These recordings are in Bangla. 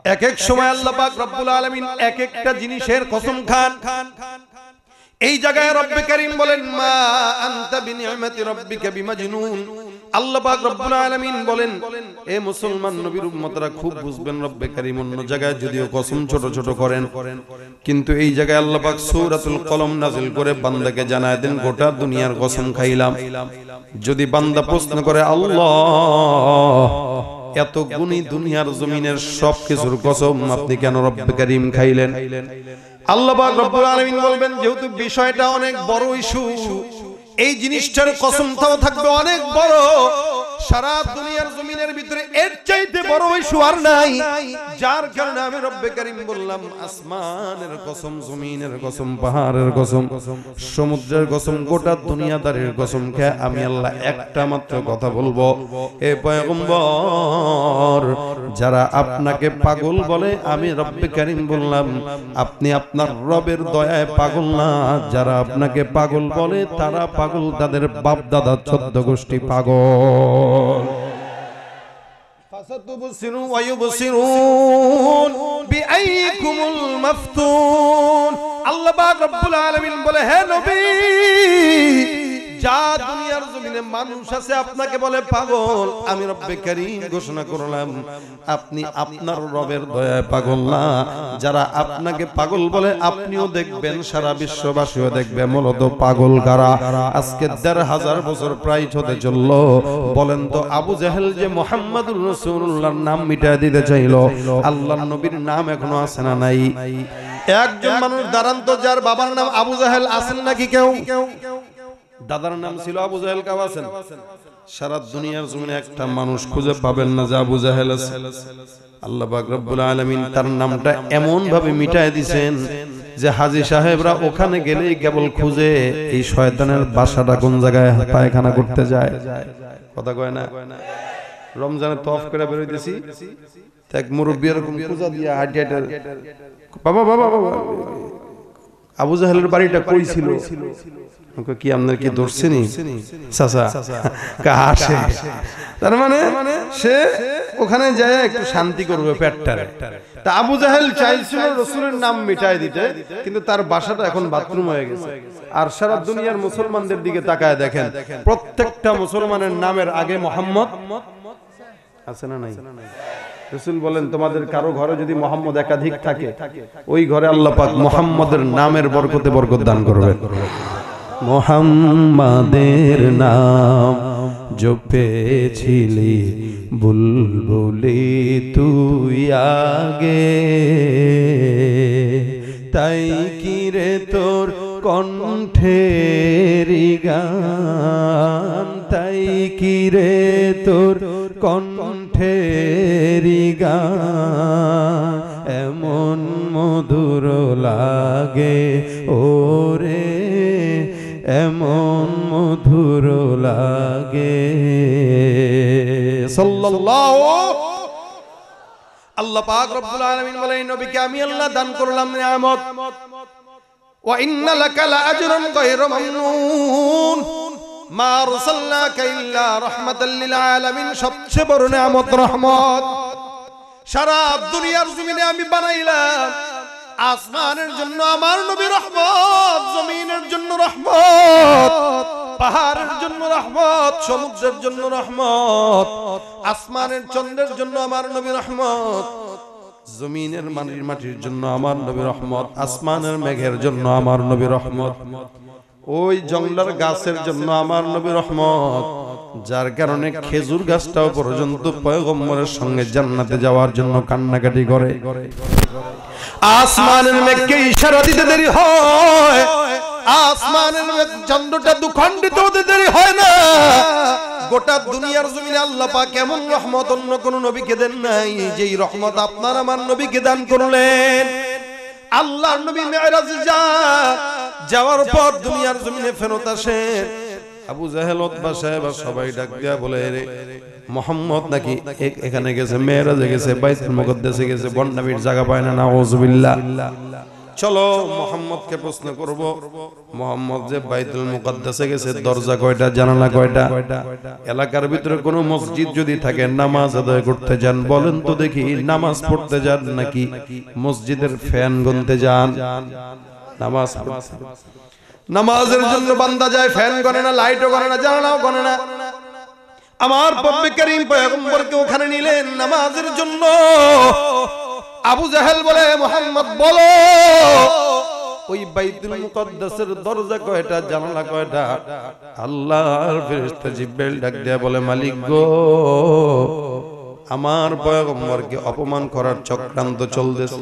এক এক সময় আল্লাহ পাক রব্বুল আলামিন এক একটা জিনিসের কসম খান। এই জায়গায় রব্বে কারীম বলেন মা আনতা বিনিআমাতি রাব্বিকা বিমাজনুন। আল্লাহ পাক রব্বুল আলামিন বলেন এ মুসলমান নবীর উম্মতরা খুব বুঝবেন, রব্বে কারীম অন্য জায়গায় যদিও কসম ছোট ছোট করেন, কিন্তু এই জায়গায় আল্লাহ পাক সূরাতুল কলম নাযিল করে বান্দাকে জানায় দেন গোটা দুনিয়ার কসম খাইলাম। যদি বান্দা প্রশ্ন করে আল্লাহ এত গুণী দুনিয়ার জমিনের সবকিছুর কসম আপনি কেন রব্বে কারীম খাইলেন? আল্লাহ পাক রব্বুল আলামিন বলবেন যেহেতু বিষয়টা অনেক বড় ইস্যু, এই জিনিসটার কসমটাও থাকবে অনেক বড়, সারা দুনিয়ার জমিনের ভিতরে এর চাইতে বড় ইস্যু আর নাই, যার কারণে আমি রব্বে কারীম বললাম আসমানের কসম, জমিনের কসম, পাহাড়ের কসম, সমুদ্রের কসম, গোটা দুনিয়াদারের কসম খেয়ে আমি আল্লাহ একটা মাত্র কথা বলবো, এ পয়গম্বর যারা আপনাকে পাগল বলে আমি রব্বে কারীম বললাম আপনি আপনার রবের দয়ায় পাগল না, যারা আপনাকে পাগল বলে তারা পাগল, তাদের বাপ দাদা 14 গোষ্ঠী পাগল। ফাসাতুবসিরু ওয়া ইউবসিরুন বিআইকুমুল মাফতুন। আল্লাহ পাক রব্বুল আলামিন বলে হে নবী যা দুনিয়ার জমিনে মানুষ আছে আপনাকে বলে পাগল, আমি রব্বে কারীম ঘোষণা করলাম আপনি আপনার রবের দয়ায় পাগল না, যারা আপনাকে পাগল বলে আপনিও দেখবেন সারা বিশ্ববাসীও দেখবে মূলত পাগল কারা। আজকে ১৫০০ বছর প্রায় হতে চলল, বলেন তো আবু জাহেল যে মুহাম্মাদুর রাসূলুল্লাহর নাম মিটায় দিতে চাইল, আল্লাহর নবীর নাম এখনো আছে না নাই? একজন মানুষ দাঁড়ান তো যার বাবার নাম আবু জাহেল আছেন নাকি কেউ? দাদার নাম ছিল আবু জাহেল, কেউ আছেন? সারা দুনিয়ার জমিনে একটা মানুষ খুঁজে পাবেন না যে আবু জাহেল আছে। আল্লাহ পাক রব্বুল আলামিন তার নামটা এমন ভাবে মিটায় দিবেন যে হাজী সাহেবরা ওখানে গেলেই কেবল খুঁজে এই শয়তানের বাসাটা কোন জায়গায় পায়খানা করতে যায়। কথা কয় না? রমজানে তওয়াফ করে বের হইতেছি, এক মুরব্বি এরকম পূজা দিয়ে হাঁটি হাঁটি বাবা বাবা বাবা আবু জাহেলের বাড়িটা কই ছিল? কি আপনার কি ধরছেনি চাচা কাছে? তার মানে সে ওখানে যায় একটু শান্তি করবে পেটটারে। তা আবু জাহেল চাইছিল রাসূলের নাম মিটায় দিতে, কিন্তু তার বাসাটা এখন বাথরুম হয়ে গেছে। আর সারা দুনিয়ার মুসলমানদের দিকে তাকায় দেখেন, প্রত্যেকটা মুসলমানের নামের আগে মুহাম্মদ আছে না নাই? রাসূল বলেন তোমাদের কারো ঘরে যদি মুহাম্মদ একাধিক থাকে, ওই ঘরে আল্লাহ পাক মুহাম্মদের নামের বরকতে বরকত দান করবেন। মুহাম্মাদের নাম জপেছিলি বুলবুলি তুই আগে, তাই কি রে তোর কণ্ঠের গান, তাই কি রে তোর কণ্ঠের গান এমন মধুর লাগে ওরে, এমন মধুর লাগে। সাল্লাল্লাহু আল্লাহ পাক রব্বুল আলামিন বলেন নবীকে আমি আল্লাহ দান করলাম নিয়ামত, ওয়া ইন্না লাকা লাআজরান গায়রা মামনুন মা আরসালনাকা ইল্লা রাহমাতাল লিল আলামিন। সবচেয়ে বড় নিয়ামত রহমত। সারা দুনিয়ার জমিনে আমি বানাইলাম, আসমানের জন্য আমার নবী রহমত, জমিনের জন্য রহমত, পাহাড়ের জন্য রহমত, সমুদ্রের জন্য রহমত, আসমানের চন্দ্রের জন্য আমার নবী রহমত, জমিনের মাটির জন্য আমার নবী রহমত, আসমানের মেঘের জন্য আমার নবী রহমত, ওই জঙ্গলের গাছের জন্য আমার নবী রহমত, যার কারণে খেজুর গাছটাও পর্যন্ত পয়গম্বরের সঙ্গে জান্নাতে যাওয়ার জন্য কান্নাকাটি করে। আসমানের মেঘকে ইশারা দিতে দেরি হয়, আসমানের মেঘ চন্দ্রটা দুখণ্ডিত হতে দেরি হয় না। গোটা দুনিয়ার জমিনে আল্লাহ পাক এমন রহমত অন্য কোন নবীকে দেন নাই, যেই রহমত আপনার আমার নবীকে দান করলেন। আল্লাহর নবী মেরাজে যাওয়ার পর দুনিয়ার জমিনে ফেরত আসে, আবু জাহেল উতবা সাহেব সবাই ডাক দিয়া বলে রে মুহাম্মদ নাকি এখানে গেছে, মেরাজে গেছে, বাইতুল মুকদ্দাসে গেছে, বন্ডামির জায়গা পায় না, নাউযুবিল্লাহ। চলো মুহাম্মদকে প্রশ্ন করব, মুহাম্মদ যে বাইতুল মুকাদ্দাসে গেছে দরজা কয়টা, জানালা কয়টা? এলাকার ভিতরে কোনো মসজিদ যদি থাকে নামাজ আদায় করতে যান, বলেন তো দেখি নামাজ পড়তে যান নাকি মসজিদের ফ্যান গুনতে যান? নামাজ নামাজের জন্য বান্দা যায়, ফ্যান গনে না, লাইটও গনে না, জানালাও গনে না। আমার নবী করিম পয়গম্বরকে ওখানে নিলেন নামাজের জন্য। আবু জাহেল বলে, মুহাম্মদ বলো ওই বাইতুল মুকাদ্দাসের দরজা কয়টা, জানালা কয়টা? আল্লাহর ফেরেশতা জিবরাইল ডাক দেয়া বলে, মালিক গো, আমার পয়গম্বরকে অপমান করার চক্রান্ত চলতেছে।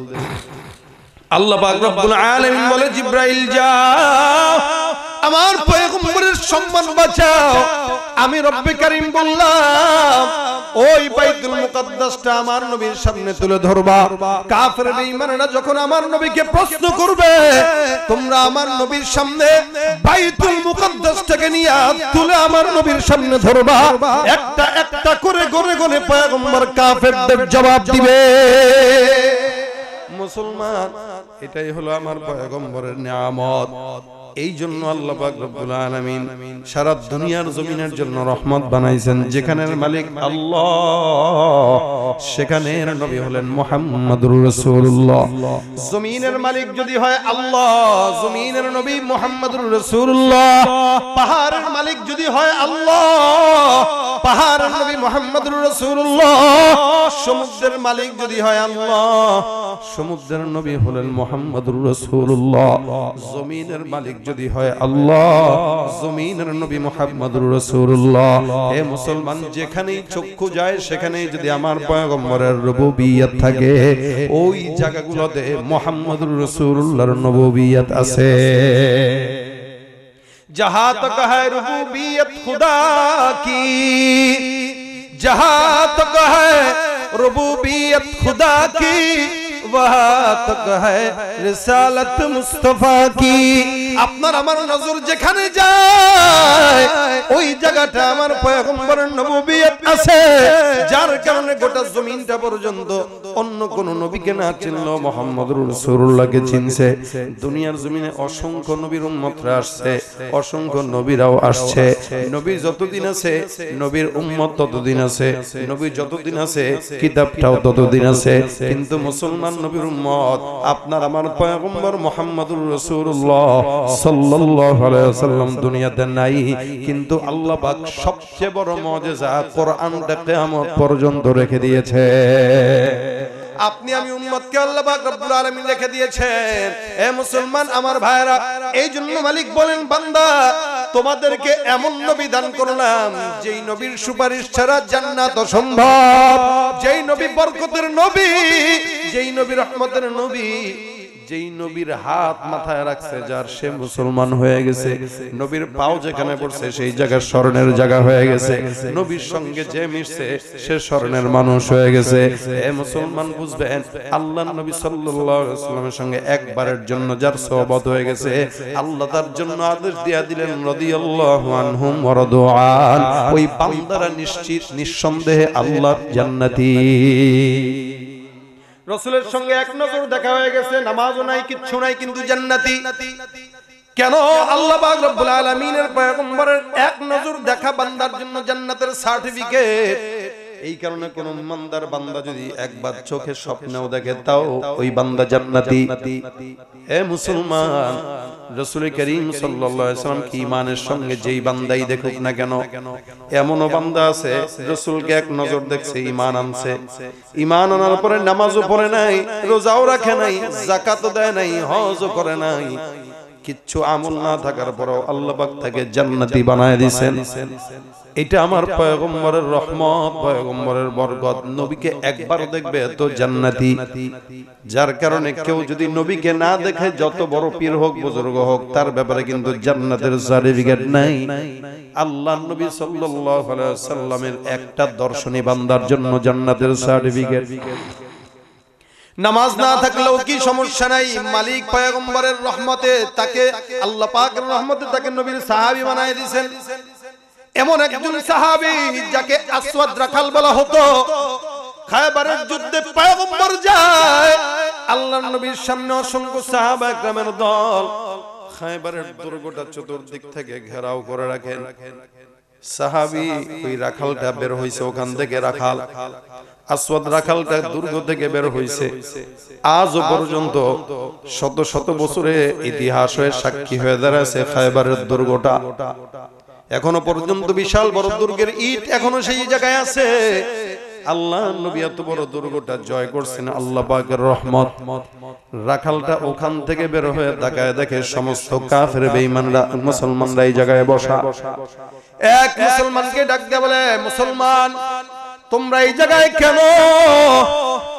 আল্লাহ পাক রব্বুল আলামিন বলে, জিবরাইল যাও আমার পয়গম্বরের সম্মান বাঁচাও। আমি রব্বে কারীম বললাম ওই বাইতুল মুকাদ্দাসটা আমার নবীর সামনে তুলে ধরবা। কাফের বেঈমানরা যখন আমার নবীকে প্রশ্ন করবে, তোমরা আমার নবীর সামনে বাইতুল মুকাদ্দাসটাকে নিয়ে তুলে আমার নবীর সামনে ধরবা। একটা একটা করে গনে গনে পয়গম্বর কাফেরদের জবাব দিবে। মুসলমান, এটাই হলো আমার পয়গম্বরের নিয়ামত। এই জন্য আল্লাহ পাক রব্বুল আলামিন সারা দুনিয়ার জমিনের জন্য রহমত বানাইছেন। যেখানের মালিক আল্লাহ, সেখানের নবী হলেন মুহাম্মদুর রাসূলুল্লাহ। জমিনের মালিক যদি হয় আল্লাহ, জমিনের নবী মুহাম্মদুর রাসূলুল্লাহ। পাহাড়ের মালিক যদি হয় আল্লাহ, পাহাড়ের নবী মুহাম্মদুর রাসূলুল্লাহ। সমুদ্রের মালিক যদি হয় আল্লাহ, সমুদ্রের নবী হলেন মুহাম্মদুর রাসূলুল্লাহ। জমিনের মালিক যদি হয় আল্লাহ, জমিনের নবী মুহাম্মদুর রাসূলুল্লাহ। হে মুসলমান, যেখানেই চক্ষু যায় সেখানেই যদি আমার পয়গম্বরের রুবুবিয়ত থাকে, ওই জায়গাগুলোতে মুহাম্মদুর রাসূলুল্লাহর নবুবিয়ত আছে। जहां तक है रुबूबियत खुदा की, जहां तक है रुबूबियत खुदा की, वहां तक है रिसालत मुस्तफा की। আপনার আমার নজর যেখানে যায় ওই জায়গাটা আমার পয়গম্বরের নবুবিয়ত আছে, যার কারণে গোটা জমিনটা পর্যন্ত অন্য কোন নবীকে না চিনলো মুহাম্মদুর রাসূলুল্লাহকে চিনছে। দুনিয়ার জমিনে অসংখ্য নবীর উম্মতরা আসছে, অসংখ্য নবীরাও আসছে। নবী যতদিন আছে নবীর উম্মত ততদিন আছে, নবী যতদিন আছে কিতাবটাও ততদিন আছে। কিন্তু মুসলমান নবীর উম্মত আপনার আমার পয়গম্বর মুহাম্মদুর রাসূলুল্লাহ সাল্লাল্লাহু আলাইহি ওয়াসাল্লাম দুনিয়াতে নাই। কিন্তু আল্লাহ পাক সবচেয়ে বড় মুজিজা কোরআনটা কিয়ামত পর্যন্ত রেখে দিয়েছে। আপনি আমি উম্মতকে আল্লাহ পাক রব্বুল আলামিন রেখে দিয়েছেন। হে মুসলমান আমার ভাইরা, এই জন্য মালিক বলেন, বান্দা তোমাদেরকে এমন নবী দান করলাম যেই নবীর সুপারিশ ছাড়া জান্নাত অসম্ভব, যেই নবী বরকতের নবী, যেই নবী রহমতের নবী, যেই নবীর হাত মাথায় রাখছে যার, সে মুসলমান হয়ে গেছে। নবীর পাও যেখানে পড়ছে সেই জায়গা স্মরণের জায়গা হয়ে গেছে। নবীর সঙ্গে যে মিশছে সে স্মরণের মানুষ হয়ে গেছে। হে মুসলমান বুঝবেন, আল্লাহর নবী সাল্লাল্লাহু আলাইহি ওয়াসাল্লামের সঙ্গে একবারের জন্য যার সোহবত হয়ে গেছে, আল্লাহ তার জন্য আদেশ দিয়া দিলেন রাদিয়াল্লাহু আনহুম ওয়া রাদু আন। ওই বান্দারা নিশ্চিত নিঃসন্দেহে আল্লাহর জান্নাতি। রাসূলের সঙ্গে এক নজর দেখা হয়ে গেছে, নামাজও নাই, কিচ্ছু নাই, কিন্তু জান্নাতি। কেন? আল্লাহ পাক রব্বুল আলামিনের পয়গম্বরের এক নজর দেখা বান্দার জন্য জান্নাতের সার্টিফিকেট। এই কারণে কোন ইমানদার বান্দা যদি একবার চোখে স্বপ্নেও দেখে তাও ওই বান্দা জান্নাতি। হে মুসলমান, রাসূল করিম সাল্লাল্লাহু আলাইহি ওয়াসাল্লাম কি ঈমানের সঙ্গে যেই বান্দাই দেখুক না কেন, এমনও বান্দা আছে রাসূলকে এক নজর দেখছে, ঈমান আনছে, ঈমান আনার পরে নামাজও পড়ে নাই, রোজাও রাখে নাই, যাকাতও দেয় নাই, হজও করে নাই, কিচ্ছু আমল না থাকার পরেও আল্লাহ পাক তাকে জান্নাতি বানায় দিয়েছেন। এটা আমার পয়গম্বরের রহমত, পয়গম্বরের বরকত। নবীকে একবার দেখবে তো জান্নাতি। যার কারণে কেউ যদি নবীকে না দেখে, যত বড় পীর হোক বুজুর্গ হোক, তার ব্যাপারে কিন্তু জান্নাতের সার্টিফিকেট নাই। আল্লাহর নবী সাল্লাল্লাহু আলাইহি ওয়াসাল্লামের একটা দর্শনী বান্দার জন্য জান্নাতের সার্টিফিকেট। নামাজ না থাকলেও কি সমস্যা নাই, মালিক পয়গম্বরের রহমতে তাকে, আল্লাহ পাকের রহমতে তাকে নবীর সাহাবী বানায় দিয়েছেন। এমন একজন সাহাবী যাকে আসওয়াদ রাখাল বলা হতো, খায়বারের যুদ্ধে পয়গম্বর যায়, আল্লাহর নবীর সামনে অসংখ্য সাহাবা একরামের দল খায়বারের দুর্গটা চতুর্দিক থেকে ঘেরাও করে রাখেন। সাহাবী ওই রাখালটা বের হইছে, ওখান থেকে রাখাল আসওয়াদ রাখালটা দুর্গ থেকে বের হইছে। আজও পর্যন্ত শত শত বছরে ইতিহাস হয়ে সাক্ষী হয়ে দাঁড়াচ্ছে খায়বারের দুর্গটা। এখনো পর্যন্ত বিশাল বড় দুর্গের ইট এখনো সেই জায়গায় আছে। আল্লাহ নবী এত বড় দুর্গটা জয় করছেন, আল্লাহ পাকের রহমত। রাখালটা ওখান থেকে বের হয়ে তাকায় দেখে সমস্ত কাফের বেঈমানরা মুসলমানরা এই জায়গায় বসা। এক মুসলমানকে ডাক দিয়ে বলে, মুসলমান তোমরা এই জায়গায় কেন?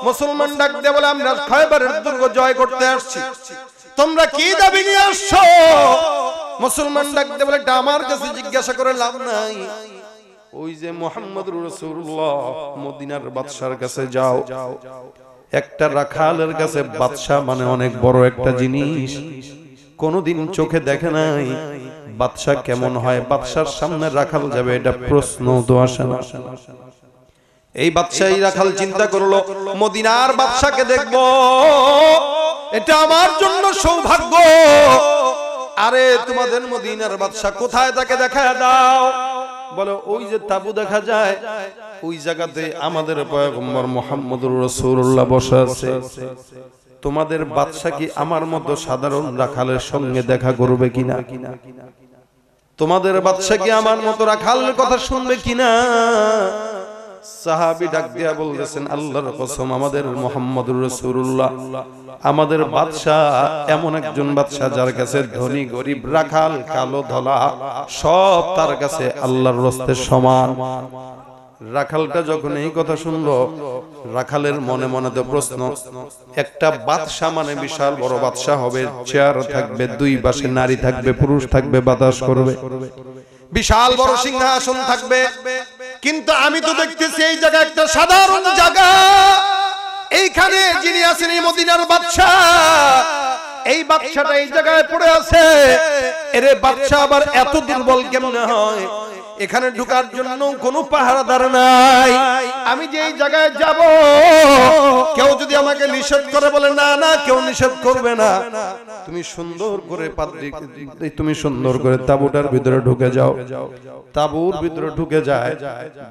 মুসলমান ডাক দিয়ে বলে, আমরা খায়বারের দুর্গ জয় করতে আসছি। তোমরা কি দাবি নিয়ে আসছো? মুসলমান ডাক দিয়ে বলে, এটা আমার কাছে জিজ্ঞাসা করে লাভ নাই। ওই যে মুহাম্মদুর রাসূলুল্লাহ মদিনার বাদশার কাছে যাও। একটা রাখালের কাছে বাদশা মানে অনেক বড় একটা জিনিস, কোনদিন চোখে দেখে নাই। বাদশা কেমন হয়, বাদশার সামনে রাখাল যাবে, এটা প্রশ্ন তো আসে না। এই বাদশাই রাখাল চিন্তা করলো, মদিনার বাদশাকে দেখবো, এটা আমার জন্য সৌভাগ্য। আরে তোমাদের মদিনার বাদশা কোথায়, তাকে দেখায় দাও। বলে, ওই যে তাবু দেখা যায়, ওই জায়গাতে আমাদের পয়গম্বর মুহাম্মদুর রাসূলুল্লাহ বসে আছে। তোমাদের বাদশা কি আমার মতো সাধারণ রাখালের সঙ্গে দেখা করবে কিনা? তোমাদের বাদশা কি আমার মতো রাখালের কথা শুনবে কিনা? সাহাবী ডাক দিয়া বলতেছেন, আল্লাহর কসম, আমাদের মুহাম্মদুর রাসূলুল্লাহ আমাদের বাদশা এমন একজন বাদশা যার কাছে ধনী গরিব রাখাল কালো ধলা সব তার কাছে আল্লাহর রাস্তে সমান। রাখালটা যখন এই কথা শুনলো, রাখালের মনে মনে তো প্রশ্ন, একটা বাদশা মানে বিশাল বড় বাদশা হবে, চেয়ার থাকবে, দুই পাশে নারী থাকবে, পুরুষ থাকবে, বাতাস করবে, বিশাল বড় সিংহাসন থাকবে। কিন্তু আমি তো দেখতেছি এই জায়গা একটা সাধারণ জায়গা। এইখানে যিনি আছেন এই মদিনার বাদশা, এই বাদশাটা এই জায়গায় পড়ে আছে। এরে বাদশা আবার এত দুর্বল কেমনে হয়? এখানে ঢোকার জন্য কোনো পাহারাদার নাই। আমি যে এই জায়গায় যাব, কেউ যদি আমাকে নিষেধ করে, বলে না না কেউ নিষেধ করবে না, তুমি সুন্দর করে তুমি সুন্দর করে তাঁবুটার ভিতরে ঢুকে যাও। তাঁবুর ভিতরে ঢুকে যায়,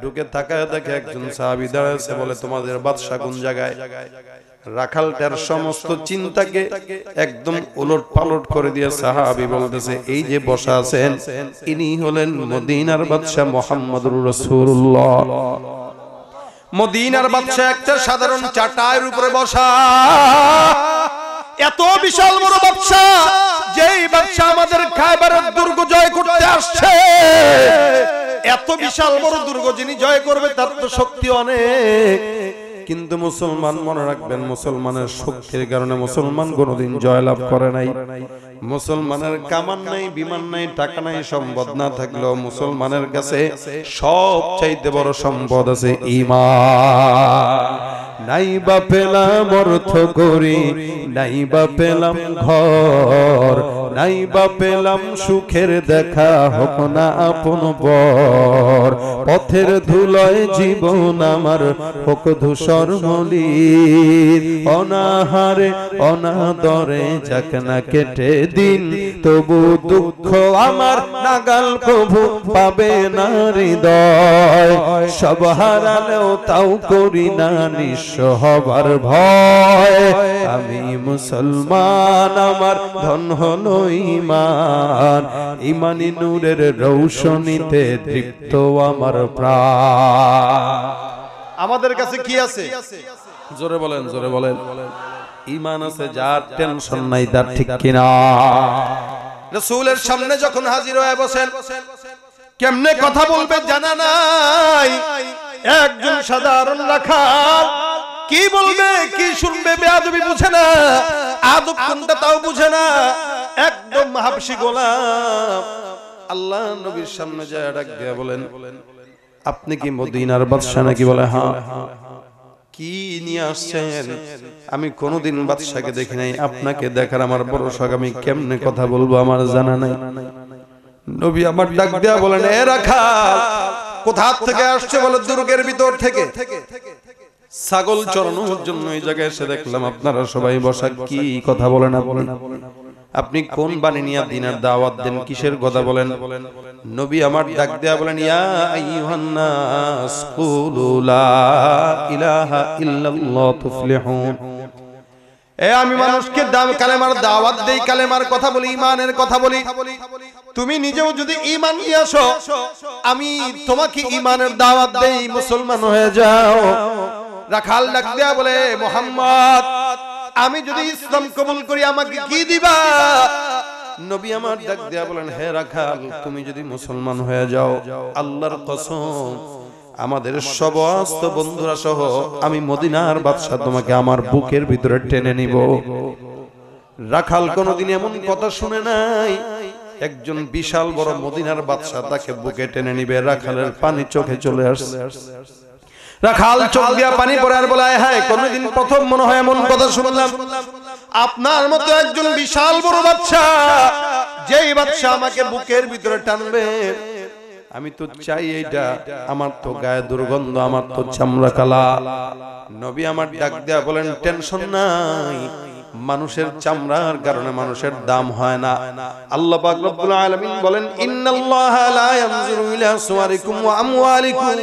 ঢুকে তাকায় দেখে একজন সাহাবী দাঁড়ায় আছে। বলে, তোমাদের বাদশা কোন জায়গায়? রাখালটার সমস্ত চিন্তাকে একদম উলট পালট করে দিয়ে সাহাবী বলতেছে, এই যে বসা আছেন ইনি হলেন মদিনার বাদশা মুহাম্মদুর রাসূলুল্লাহ। মদিনার বাদশা একটা সাধারণ চাটাইয়ের উপরে বসা। এত বিশাল বড় বাদশা, যেই বাদশা আমাদের খায়বারের দুর্গ জয় করতে আসছে, এত বিশাল বড় দুর্গ যিনি জয় করবে তার তো শক্তি অনেক। কিন্তু মুসলমান মনে রাখবেন, মুসলমানের শক্তির কারণে মুসলমান কোনোদিন জয়লাভ করে নাই। মুসলমানের কামান নাই, বিমান নাই, টাকা নাই, সম্পদ না থাকলেও মুসলমানের কাছে সব চাইতে বড় সম্পদ আছে ঈমান। নাই বা পেলাম অর্থ করি, নাই বা পেলাম ঘর, নাই বা পেলাম সুখের দেখা, হোক না আপন বর। পথের ধুলোয় জীবন আমার হোক ধূসর মলিন, অনাহারে অনাদরে যাক না কেটে দিন, তবু দুঃখ আমার নাগাল প্রভু পাবে না হৃদয়। সব হারালেও তাও করি না নিঃস্ব হবার ভয়। আমি মুসলমান, আমার ধন হলো ঈমান, ঈমানি নূরের রৌশনীতে তৃপ্ত আমার প্রাণ। আমাদের কাছে কি আছে? জোরে বলেন, জোরে বলেন। ঈমান আছে, যার টেনশন নাই, তার ঠিক কিনা? রাসূলের সামনে যখন হাজির হয়ে বসেন, কেমনে কথা বলবে জানা নাই। একজন সাধারণ রাখাল কি বলবে, কি শুনবে, বেয়াদবি বুঝে না, আদব কোনটা তাও বুঝে না, একদম হাবশী গোলাম। আল্লাহ নবীর সামনে যায় ডাক দিয়ে বলেন, আপনি কি মদিনার বাদশা নাকি? বলে, হ্যাঁ। কি নিয়ে আসছেন? আমি কোনোদিন বাদশাকে দেখি নাই, আপনাকে দেখার আমার বড় শখ, আমি কেমনে কথা বলবো আমার জানা নাই। নবী আমার ডাক দিয়া বলেন, এ রাখাল কোথা থেকে আসছে? বলে, দুর্গের ভিতর থেকে। ছাগল চড়ানোর জন্য এই জায়গায় এসে দেখলাম আপনারা সবাই বসা, কি কথা বলেন আপনি কোন বাণী নিয়ে দিনের দাওয়াত দেন, কিসের কথা বলেন? নবী আমার ডাক দেয়া বলেন, ইয়া আইয়ুহান নাস কুলু লা ইলাহা ইল্লাল্লাহ তুফলিহুন। আমি মানুষকে কালেমার দাওয়াত দেই, কালেমার কথা বলি, ঈমানের কথা বলি। তুমি নিজেও যদি ঈমান নিয়ে আসো, আমি তোমাকে ঈমানের দাওয়াত দেই, মুসলমান হয়ে যাও। রাখাল ডাক দেয়া বলে, মুহাম্মদ আমি যদি ইসলাম কবুল করি আমাকে কি দিবা? নবী আমার ডাক দেয়া বলেন, হে রাখাল তুমি যদি মুসলমান হয়ে যাও, আল্লাহর কসম আমাদের সমস্ত বন্ধুরা সহ আমি মদিনার বাদশা তোমাকে আমার বুকের ভিতরে টেনে নিব। রাখাল কোনদিন এমন কথা শুনে নাই, একজন বিশাল বড় মদিনার বাদশা তাকে বুকে টেনে নিবে। রাখালের পানি চোখে চলে আসছে। রাখাল চোখ দিয়া পানি পড়ে আর বলে, হ্যাঁ কোনদিন প্রথম মনে হয় এমন কথা শুনলাম। আপনার মতো একজন বিশাল বড় বাদশা, যেই বাদশা আমাকে বুকের ভিতরে টানবে, আমি তো চাই এইটা। আমার তো গায়ে দুর্গন্ধ, আমার তো চামড়া কালা। নবী আমার ডাক দেয়া বলেন, টেনশন নাই, মানুষের চামড়ার কারণে মানুষের দাম হয় না। আল্লাহ পাক রব্বুল আলামিন বলেন, ইন্নাল্লাহা লা ইয়ানজুরু ইলা সুওয়ারিকুম ওয়া আমওয়ালিকুম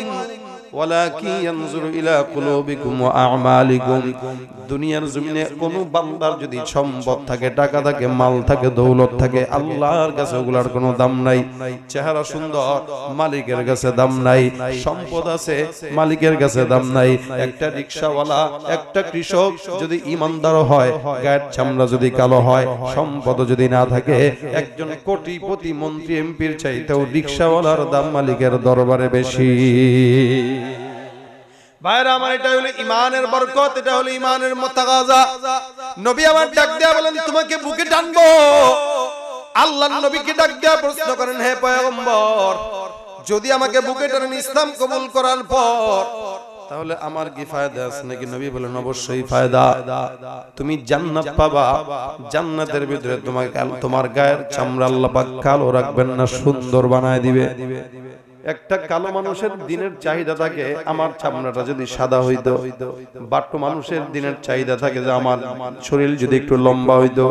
ওয়ালাকিন ইয়ানজুরু ইলা কুলুবিকুম ওয়া আ'মালিকুম। দুনিয়ার জমিনে কোন বান্দার যদি সম্পদ থাকে, টাকা থাকে, মাল থাকে, দৌলত থাকে, আল্লাহর কাছে ওগুলার কোনো দাম নাই। চেহারা সুন্দর, মালিকের কাছে দাম নাই। সম্পদ আছে, মালিকের কাছে দাম নাই। একটা রিকশাওয়ালা, একটা কৃষক যদি ইমানদার হয়, গায়ের চামড়া যদি কালো হয়, সম্পদ যদি না থাকে, একজন কোটিপতি মন্ত্রী এমপির চাইতেও রিকশাওয়ালার দাম মালিকের দরবারে বেশি। ভাইরা আমার, এটা হলো ঈমানের বরকত, এটা হলো ঈমানের মুতাগাজা। নবী আমার ডাক দেয়া বলেন, তোমাকে বুকে টানবো। আল্লাহর নবীকে ডাক দেয়া প্রশ্ন করেন, হে পয়গম্বর যদি আমাকে বুকে টানেন ইসলাম কবুল করার পর, তাহলে আমার কি ফায়দা আছে নাকি? নবী বলেন, অবশ্যই ফায়দা। তুমি জান্নাত পাবা। জান্নাতের ভিতরে তোমার গায়ের চামড়া আল্লাহ পাক কালো রাখবেন না, সুন্দর বানায় দিবে। একটা কালো মানুষের দিনের চাহিদা থাকে আমার চামড়াটা যদি সাদা হইতো। বাট্টো মানুষের দিনের চাহিদা থাকে যে আমার শরীর যদি একটু লম্বা হইতো।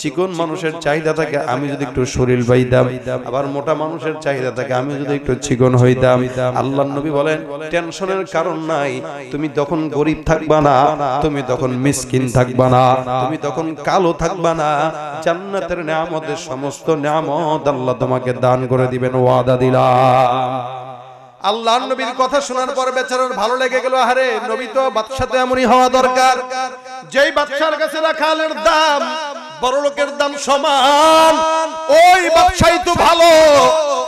চিকন মানুষের চাহিদা থাকে আমি যদি একটু শরীর পাইতাম। আবার মোটা মানুষের চাহিদা থাকে আমি যদি একটু চিকন হইতাম। আল্লাহর নবী বলেন, টেনশনের কারণ নাই। তুমি তখন গরিব থাকবা না, তুমি তখন মিসকিন থাকবা না, তুমি তখন কালো থাকবা না। জান্নাতের নিয়ামতের সমস্ত নিয়ামত আল্লাহ তোমাকে দান করে দিবেন, ওয়াদা দিলাম। আল্লাহর নবীর কথা শোনার পর বেচারার ভালো লেগে গেল। আরে নবী তো বাদশা, তো এমনই হওয়া দরকার, যেই বাদশার কাছে রাখালের দাম বড় লোকের দাম সমান, ওই বাদশাই তো ভালো।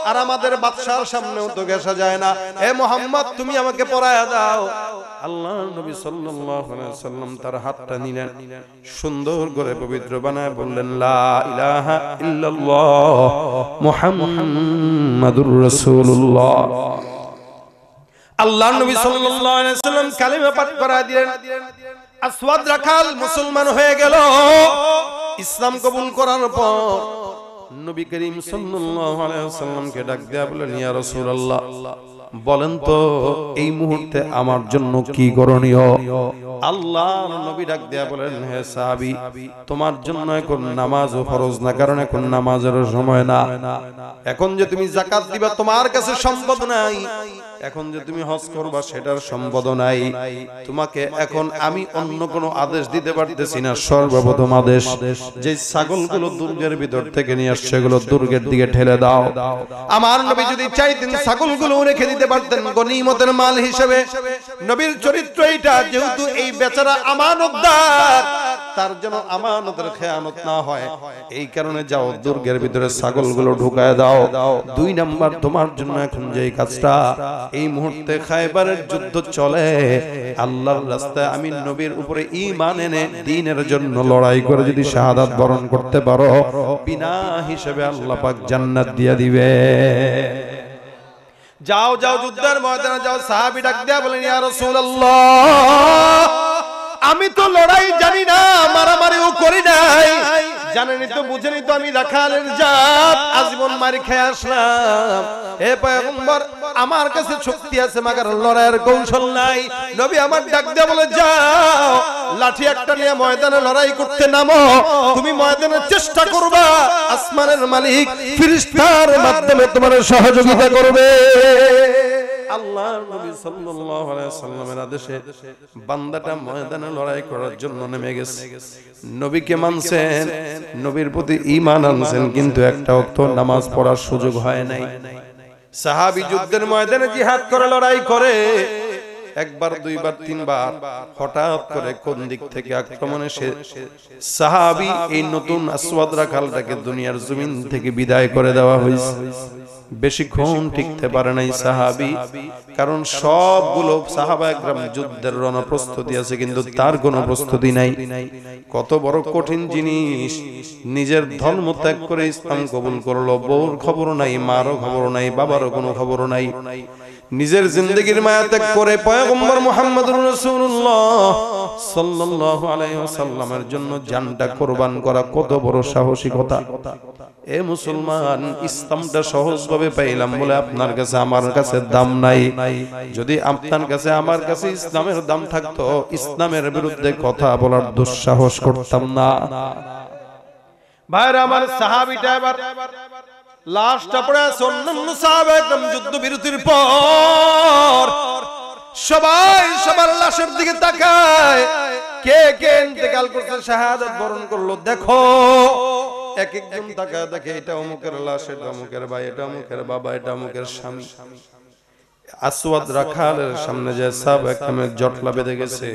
আর আমাদের বাদশার সামনেও তো গেসা যায় না। হে মুহাম্মদ তুমি আমাকে পরায়া দাও। আল্লাহর নবী সাল্লাল্লাহু আলাইহি ওয়াসাল্লাম তার হাতটা নিলেন, সুন্দর করে পবিত্র বানায় বললেন, লা ইলাহা ইল্লাল্লাহ মুহাম্মাদুর রাসূলুল্লাহ। আল্লাহর নবী সাল্লাল্লাহু আলাইহি ওয়াসাল্লাম কালিমা পাঠ করায় দিলেন। আসওয়াদ রাখাল মুসলমান হয়ে গেল। ইসলাম কবুল করার পর নবী করিম সাল্লাল্লাহু আলাইহি ওয়াসাল্লামকে ডাক দেয়া বলেন, ইয়া রাসূলুল্লাহ বলেন তো এই মুহূর্তে আমার জন্য কি করণীয়? আল্লাহর নবী ডাক দেয়া বলেন, হে সাহাবী তোমার জন্য এখন নামাজ ফরজ না, কারণ এখন নামাজের সময় না। এখন যে তুমি যাকাত দিবা তোমার কাছে সম্পদ নাই, এখন যে তুমি হজ করবা সেটার সম্পদ নাই। তোমাকে এখন আমি অন্য কোনো আদেশ দিতে পারতেছি না। সর্বপ্রথম আদেশ, যে ছাগলগুলো দুর্গের ভিতর থেকে নিয়ে আসছে সেগুলো দুর্গের দিকে ঠেলে দাও। আমার নবী যদি চাইতেন ছাগলগুলো রেখে দিতে পারতেন গনিমতের মাল হিসেবে। নবীর চরিত্র এইটা, যেহেতু এই বেচারা আমানতদার, তার জন্য আমানতের খেয়ানত না হয়, এই কারণে যাও দুর্গের ভিতরে ছাগলগুলো ঢুকায় দাও। 2 নাম্বার, তোমার জন্য এখন যেই কাজটা, এই মুহূর্তে খায়বারের যুদ্ধ চলে, আল্লাহর রাস্তায় আমি নবীর উপরে ঈমান এনে দ্বীনের জন্য লড়াই করে যদি শাহাদাত বরণ করতে পারো, বিনা হিসেবে আল্লাহ পাক জান্নাত দিয়ে দিবে। যাও যাও যুদ্ধের ময়দানে যাও। সাহাবী ডাক দেয়া বলেন, ইয়া রাসূলুল্লাহ আমি তো লড়াই জানি না, মারামারিও করি নাই, জানেনই তো বুঝেনি তো আমি রাখালের জাত, আজীবন মারি খেয়ে আসলাম। হে পয়গম্বর আমার কাছে শক্তি আছে মাগার লড়াইয়ের কৌশল নাই। নবী আমার ডাক দিয়ে বলে যাও লাঠি একটা নিয়ে ময়দানে লড়াই করতে নামো। তুমি ময়দানে চেষ্টা করবা, আসমানের মালিক ফেরেশতার মাধ্যমে তোমার সহযোগিতা করবে। আল্লাহর নবী সাল্লাল্লাহু আলাইহি সাল্লামের আদেশে বান্দাটা ময়দানে লড়াই করার জন্য নেমে গেছে। নবীকে মানছেন, নবীর প্রতি ঈমান আনছেন, কিন্তু একটা ওয়াক্ত নামাজ পড়ার সুযোগ হয় নাই। সাহাবী যুদ্ধের ময়দানে জিহাদ করে লড়াই করে একবার দুইবার তিনবার, হঠাৎ করে কোন দিক থেকে আক্রমণে সে সাহাবী এই নতুন আসওয়াদ রাখালটাকে দুনিয়ার জমিন থেকে বিদায় করে দেওয়া হয়েছে। বেশিক্ষণ টিকতে পারে নাই সাহাবী, কারণ সবগুলো সাহাবায়ে কেরাম যুদ্ধের রণপ্রস্তুতি আছে, কিন্তু তার কোনো প্রস্তুতি নাই। কত বড় কঠিন জিনিস, নিজের ধর্ম ত্যাগ করে ইসলাম কবুল করলো, বউর খবর নাই, মারও খবর নাই, বাবারও কোনো খবর নাই। নিজের জিন্দেগির মায়া ত্যাগ করে পয়গম্বর মুহাম্মদুর রাসূলুল্লাহ সাল্লাল্লাহু আলাইহি ওয়াসাল্লামের জন্য জানটা কুরবান করা কত বড় সাহসিকতা। এ মুসলমান, ইসলামটা সহজভাবে পাইলাম বলে আপনার কাছে আমার কাছে দাম নাই। যদি আপনার কাছে আমার কাছে ইসলামের দাম থাকতো, ইসলামের বিরুদ্ধে কথা বলার দুঃসাহস করতাম না। ভাইরা আমার, সাহাবীটা এবার লাশটা পড়ে আছে, অন্যান্য সাহাবা একদম যুদ্ধ বিরতির পর সবাই সবার লাশের দিকে তাকায়। কে কে ইন্তেকাল করছে, শাহাদাত বরণ করলো, দেখো এক একজন তাকায় দেখে এটা অমুকের লাশ, এটা অমুকের ভাই, এটা অমুকের বাবা, এটা অমুকের স্বামী। আসওয়াদ রাখালের সামনে যে সাহাবা একরামের জটলা বেঁধে গেছে,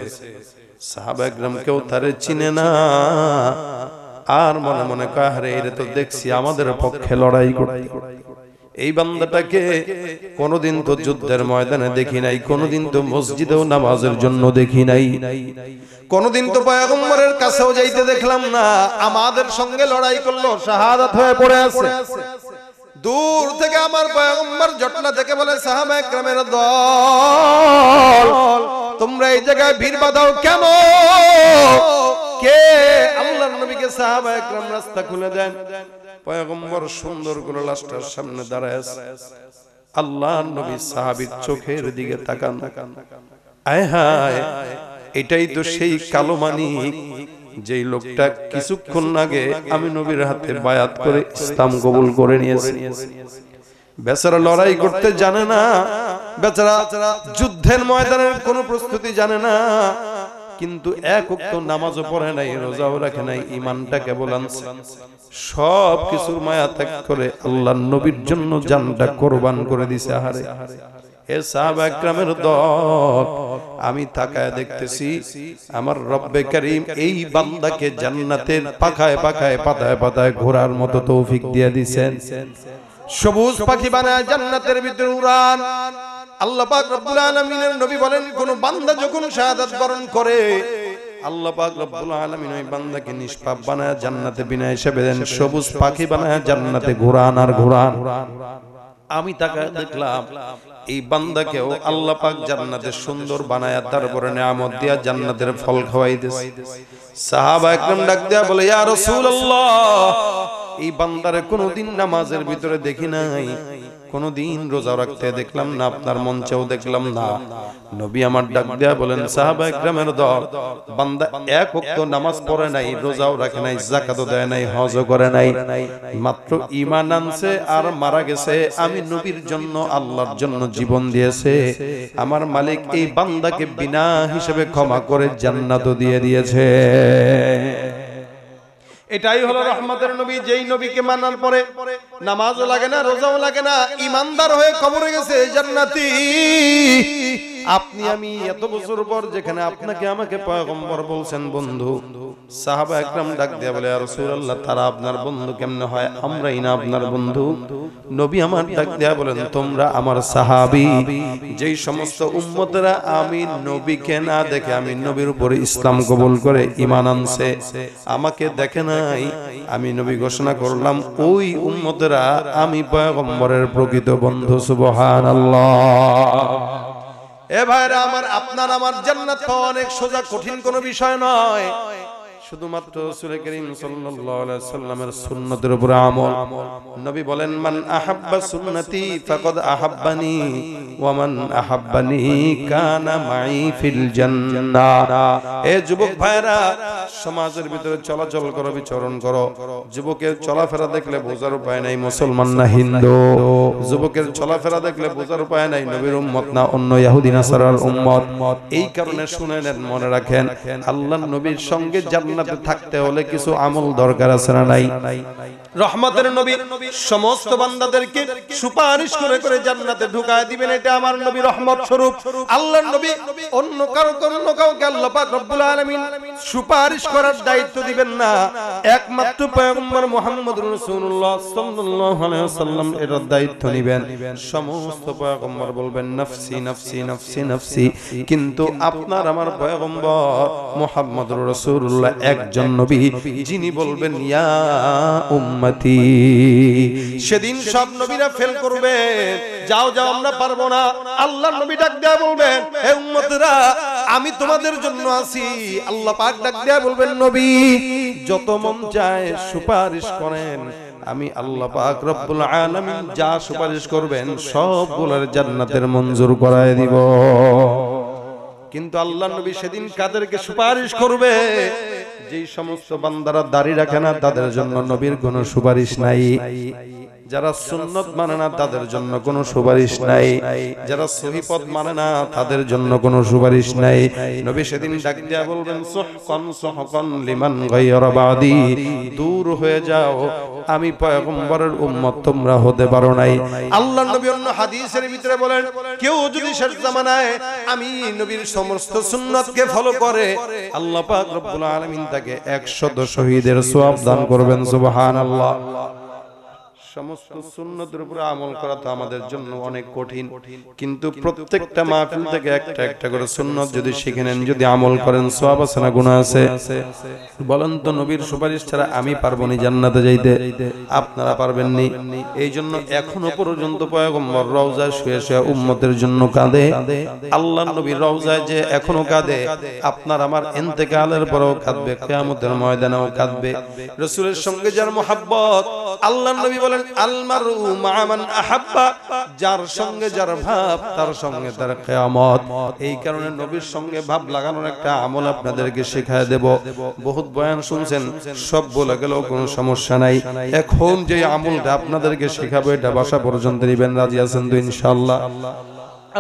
সাহাবা একরাম কেউ তারে চিনে না, আর মনে মনে কয় আরে এরে তো দেখছি আমাদের পক্ষে লড়াই করতে। এই বান্দাটাকে কোনদিন তো যুদ্ধের ময়দানে দেখি নাই, কোনদিন তো মসজিদেও নামাজের জন্য দেখি নাই, কোনদিন তো পয়গম্বরের কাছেও যাইতে দেখলাম না। আমাদের সঙ্গে লড়াই করলো, শাহাদাত হয়ে পড়ে আছে। দূর থেকে আমার পয়গম্বর জটলা থেকে বলে, সাহাবা একরামের দল, তোমরা এই জায়গায় ভিড় বাঁধাও কেন? কে? আল্লাহর নবীকে সাহাবা একরাম রাস্তা খুলে দেন। পয়গম্বর সুন্দর করে লাশটার সামনে দাঁড়ায় আছে। আল্লাহর নবী সাহাবীর চোখের দিকে তাকান, আয় হায়, এটাই তো সেই কালো মানিক, যেই লোকটা কিছুক্ষণ আগে আমি নবীর হাতে বায়াত করে ইসলাম কবুল করে নিয়েছি। বেচারা লড়াই করতে জানে না, বেচারা যুদ্ধের ময়দানের কোনো প্রস্তুতি জানে না, কিন্তু এক ওয়াক্ত নামাজও পড়ে নাই, রোজাও রাখে নাই, ঈমানটা কেবল আনছে। সব কিছুর মায়া ত্যাগ করে আল্লাহর নবীর জন্য জানটা কুরবান করে দিছে। আহারে এ সাহাবা একরামের দল, আমি তাকায় দেখতেছি আমার রব্বে কারীম এই বান্দাকে জান্নাতের পাখায় পাখায় পাতায় পাতায় ঘোরার মতো তৌফিক দিয়ে দিয়েছেন। সবুজ পাখি বানায় জান্নাতের ভিতরে উড়ান। আল্লাহ পাক রব্বুল আলামিনের নবী বলেন, কোন বান্দা যখন শাহাদাত বরণ করে, আল্লাহ পাক রব্বুল আলামিন ওই বান্দাকে নিষ্পাপ বানায় জান্নাতে বিনা হিসাবে দেন, সবুজ পাখি বানায় জান্নাতে ঘোরান আর ঘোরান। আমি তাকায় দেখলাম এই বান্দাকেও আল্লাহ পাক জান্নাতে সুন্দর বানায় তারপরে নিয়ামত দিয়া জান্নাতের ফল খাওয়াইতেছে। সাহাবা একরাম ডাক দেয়া বলে, ইয়া রাসূলুল্লাহ, এই বান্দারে কোনদিন নামাজের ভিতরে দেখি নাই, কোনদিন রোজা রাখতে দেখলাম না, আপনার মঞ্চেও দেখলাম না। নবী আমার ডাক দেয়া বলেন, সাহাবা একরামের দল, বান্দা এক ওয়াক্ত নামাজ পড়ে নাই, রোজাও রাখে নাই, যাকাতও দেয় নাই, হজও করে নাই, মাত্র ঈমান আনছে আর মারা গেছে। আমি নবীর জন্য, আল্লাহর জন্য জীবন দিয়েছে। আমার মালিক এই বান্দাকে বিনা হিসেবে ক্ষমা করে জান্নাতও দিয়ে দিয়েছে। এটাই হলো রহমতের নবী, যেই নবীকে মানার পরে নামাজও লাগে না, রোজাও লাগে না, ইমানদার হয়ে কবরে গেছে জান্নাতি। আপনি আমি এত বছর পর যেখানে আপনাকে আমাকে পয়গম্বর বলছেন বন্ধু, সাহাবা একরাম ডাক দেয়া বলে, ইয়া রাসূলুল্লাহ, তারা আপনার বন্ধু কেমনে হয়? আমরাই না আপনার বন্ধু? নবী আমার ডাক দেয়া বলেন, তোমরা আমার সাহাবী। যেই সমস্ত উম্মতরা আমি নবীকে না দেখে, আমি নবীর উপরে ইসলাম কবুল করে ঈমান আনছে, আমাকে দেখে নাই, আমি নবী ঘোষণা করলাম ওই উম্মতরা আমি পয়গম্বরের প্রকৃত বন্ধু। সুবহানাল্লাহ। এ ভাইরা আমার, আপনার আমার জান্নাত পাওয়া অনেক সোজা, কঠিন কোনো বিষয় নয়। শুধুমাত্র রাসূল করিম সাল্লাল্লাহু আলাইহি ওয়াসাল্লামের সুন্নতের উপরে আমল। নবী বলেন মান আহাব্বা সুন্নতি ফাকাদ আহাব্বানি ওয়া মান আহাব্বানি কানা মাই ফিল জান্নাহ। এ যুবক ভাইরা, সমাজের ভিতরে চলাচল করো, বিচরণ করো। যুবকের চলাফেরা দেখলে বোঝার উপায় নাই মুসলমান না হিন্দু। যুবকের চলাফেরা দেখলে বোঝার উপায় নাই নবীর উম্মত না অন্য ইহুদি নাসারার উম্মত। এই কারণে শুনে নেন, মনে রাখেন, আল্লাহর নবীর সঙ্গে জান্নাতে থাকতে হলে কিছু আমল দরকার আছে না নাই? রহমতের নবী সমস্ত বান্দাদেরকে সুপারিশ করে করে জান্নাতে ঢুকায় দিবেন, এটা আমার নবী রহমত স্বরূপ। আল্লাহর নবী অন্য কাউকে আল্লাহ পাক রব্বুল আলামিন সুপারিশ করার দায়িত্ব দিবেন না। একমাত্র পয়গম্বর মুহাম্মদুর রাসূলুল্লাহ সাল্লাল্লাহু আলাইহি ওয়াসাল্লাম এর দায়িত্ব নেবেন। সমস্ত পয়গম্বর বলবেন নফসি নফসি নফসি নফসি, কিন্তু আপনার আমার পয়গম্বর মুহাম্মদুর রাসূলুল্লাহ একজন নবী, যিনি বলবেন ইয়া উম্মতি। সেদিন সব নবীরা ফেল করবে, যাও যাও আমরা পারবো না। আল্লাহর নবী ডাক দেয়া বলবেন হে উম্মতেরা, আমি তোমাদের জন্য আছি। আল্লাহ পাক ডাক দেয়া বলবেন নবী যত মন চায় সুপারিশ করেন, আমি আল্লাহ পাক রব্বুল আলামিন যা সুপারিশ করবেন সবগুলোর জান্নাতের মঞ্জুর করায় দিব। কিন্তু আল্লাহর নবী সেদিন কাদেরকে সুপারিশ করবে? যেই সমস্ত বান্দারা দাড়ি রাখে না তাদের জন্য নবীর কোনো সুপারিশ নাই। যারা সুন্নত মানে না তাদের জন্য কোনো সুপারিশ নাই। যারা সহিহ পথ মানে না তাদের জন্য কোনো সুপারিশ নাই। নবী সেদিন ডাক দিয়া বলবেন সুহকান সুহকান লিমান গায়রা বাদি, দূর হয়ে যাও, আমি পয়গম্বরের উম্মত, তোমরা হতে পারো নাই। আল্লাহর নবী অন্য হাদিসের ভিতরে বলেন কেউ যদি শেষ জামানায় আমি নবীর সমস্ত সুন্নতকে ফলো করে, আল্লাহ পাক রব্বুল আলামিন তাকে 100 শহীদের সওয়াব দান করবেন। সুবহানাল্লাহ। সমস্ত সুন্নতের উপরে আমল করা তো আমাদের জন্য অনেক কঠিন, কিন্তু প্রত্যেকটা মাহফিল থেকে একটা একটা করে সুন্নত যদি শিখে নেন, যদি আমল করেন, সওয়াব আছে না গুনাহ আছে? বলেন তো, নবীর সুপারিশ ছাড়া আমি পারবো না জান্নাতে যাইতে? আপনারা পারবেন নি। এই জন্য এখনো পর্যন্ত পয়গম্বর রওজায় শুয়ে শুয়ে উম্মতের জন্য কাঁদে। আল্লাহর নবীর রওজায় যে এখনো কাঁদে, আপনার আমার ইন্তেকালের পরেও কাঁদবে, কিয়ামতের ময়দানেও কাঁদবে। রাসূলের সঙ্গে যার মুহাব্বত, আল্লাহর নবী বলেন আলমারু মা মান আহাব্বা, যার সঙ্গে যার ভাব তার সঙ্গে তার কিয়ামত। এই কারণে নবীর সঙ্গে ভাব লাগানোর একটা আমল আপনাদেরকে শেখায় দেব। বহুত বয়ান শুনছেন, সব বলে গেলেও কোনো সমস্যা নাই। এখন যে আমলটা আপনাদেরকে শেখাবো এটা বাসা পর্যন্ত নিবেন, রাজি আছেন তো ইনশাআল্লাহ?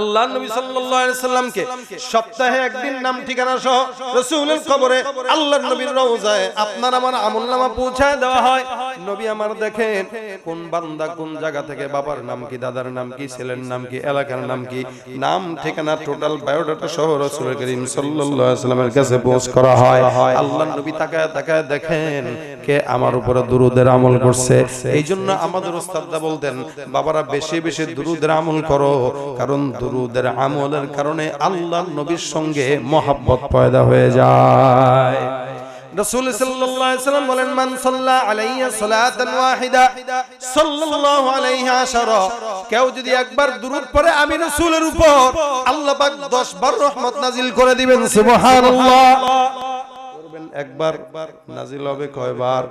আল্লাহর নবী সাল্লাল্লাহু আলাইহি সাল্লামকে সপ্তাহে একদিন নাম ঠিকানা সহ রাসূলের কবরে আল্লাহর নবীর রওজায় আপনার আমার আমলনামা পৌঁছায় দেওয়া হয়। নবী আমার দেখেন কোন বান্দা কোন জায়গা থেকে, বাবার নাম কি, দাদার নাম কি, ছেলের নাম কি, এলাকার নাম কি, নাম ঠিকানা টোটাল বায়োডাটা সহ রাসূল করিম সাল্লাল্লাহু আলাইহি সাল্লামের কাছে পৌঁছ করা হয়। আল্লাহর নবী তাকায় তাকায় দেখেন কে আমার উপরে দুরূদের আমল করছে। এইজন্য আমাদের উস্তাদরা বলতেন বাবারা বেশি বেশি দুরূদের আমল করো, কারণ দুরূদের আমলের কারণে আল্লাহর নবীর সঙ্গে মহব্বত পয়দা হয়ে যায়। রাসূল সাল্লাল্লাহু আলাইহি সাল্লাম বলেন মান সাল্লা আলাইয়া সালাতান ওয়াহিদা সাল্লাল্লাহু আলাইহি আশারা, কেউ যদি একবার দুরূদ পড়ে আমি রাসূলের উপর, আল্লাহ পাক 10 বার রহমত নাজিল করে দিবেন। সুবহানাল্লাহ। একবার নাজিল হবে কয়বার?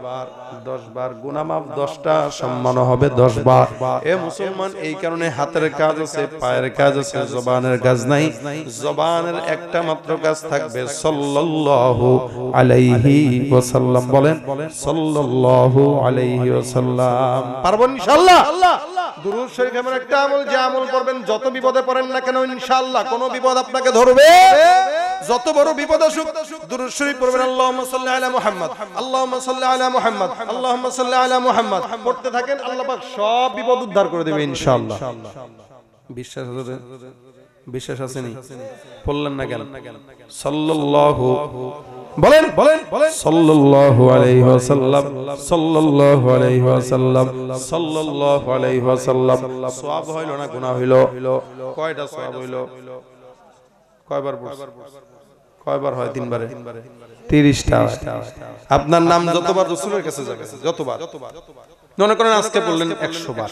10 বার। গুনাহ মাফ 10টা, সম্মান হবে 10 বার। এ মুসলমান, এই কারণে হাতের কাজ আছে, পায়ের কাজ আছে, জবানের কাজ নাই। জবানের একটা মাত্র কাজ থাকবে সাল্লাল্লাহু আলাইহি ওয়াসাল্লাম। বলেন সাল্লাল্লাহু আলাইহি ওয়াসাল্লাম। পারবেন ইনশাআল্লাহ? দুরূদ শরীফ এমন একটা আমল, যে আমল করবেন যত বিপদে পড়েন না কেন ইনশাআল্লাহ কোনো বিপদ আপনাকে ধরবে। যত বড় বিপদ আসুক দুরূদ শরীফ পড়বেন। আল্লাহুম্মা সাল্লি আলা মুহাম্মদ, আল্লাহুম্মা সাল্লি আলা মুহাম্মদ, আল্লাহুম্মা সাল্লি আলা মুহাম্মদ পড়তে থাকেন, আল্লাহ পাক সব বিপদ উদ্ধার করে দেবে ইনশাআল্লাহ। বিশ্বাস আছে? বিশ্বাস আছে নি? বললেন না কেন? সাল্লাল্লাহু বলেন বলেন সাল্লাল্লাহু আলাইহি ওয়াসাল্লাম, সাল্লাল্লাহু আলাইহি ওয়াসাল্লাম, সাল্লাল্লাহু আলাইহি ওয়াসাল্লাম। সওয়াব হইল না গুনাহ হইল? কয়টা সওয়াব হইল? কয়বার পড়ছেন? কয়বার হয়? 3 বারে। 30টা। আপনার নাম যতবার রাসূলের কাছে যাবে, যতবার, মনে করেন আজকে বললেন 100 বার,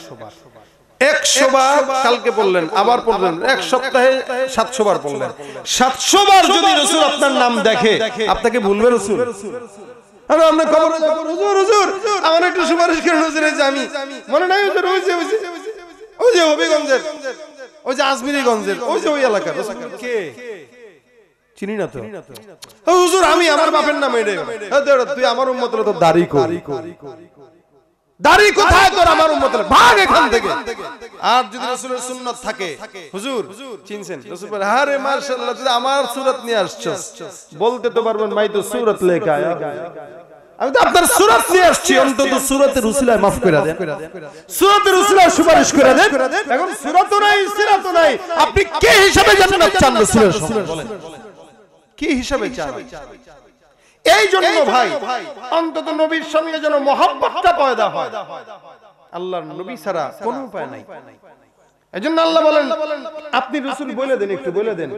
100 বার কালকে পড়লেন, আবার পড়লেন, এক সপ্তাহে 700 বার পড়লেন। 700 বার যদি রাসূল আপনার নাম দেখে, আপনাকে ভুলবে রাসূল? আর আমরা কবরে যাব, হুজুর হুজুর আমার একটু সুপারিশ করেন হুজুর, এই যে আমি মনে নাই হুজুর, ওই যে হবিগঞ্জের, ওই যে আজমিরিগঞ্জের, ওই যে ওই এলাকার কে চিনি না তো হুজুর, আমি আমার বাপের নাম এড়ে, তুই আমার উম্মতের তো দাড়ি কর, দাড়ি কোথায় তোর, আমার উম্মতের ভাগ এখান থেকে। আর যদি রাসূলের সুন্নাত থাকে, হুজুর চিনছেন রাসূল বলে, আরে মাশাআল্লাহ তুই আমার সুরত নিয়ে আসছস, বলতে তো পারবেন মাই তো সুরত লেকে আয়া, আমি তো আপনার সুরত নিয়ে আসছি, অন্তত সুরতের উসিলায় maaf করে দেন, সুরতের উসিলায় সুপারিশ করে দেন। এখন সুরতও নাই, সিরাতও নাই, আপনি কে হিসাবে জান্নাত চান রাসূলের সামনে বলেন, কি হিসাবে চান? এই জন্য ভাই অন্তত নবীর সঙ্গে যেন মহব্বতটা পয়দা হয়, আল্লাহর নবী ছাড়া কোনো উপায় নাই। এজন্য আল্লাহ বলেন আপনি রাসূল বলে দেন, একটু বলে দেন,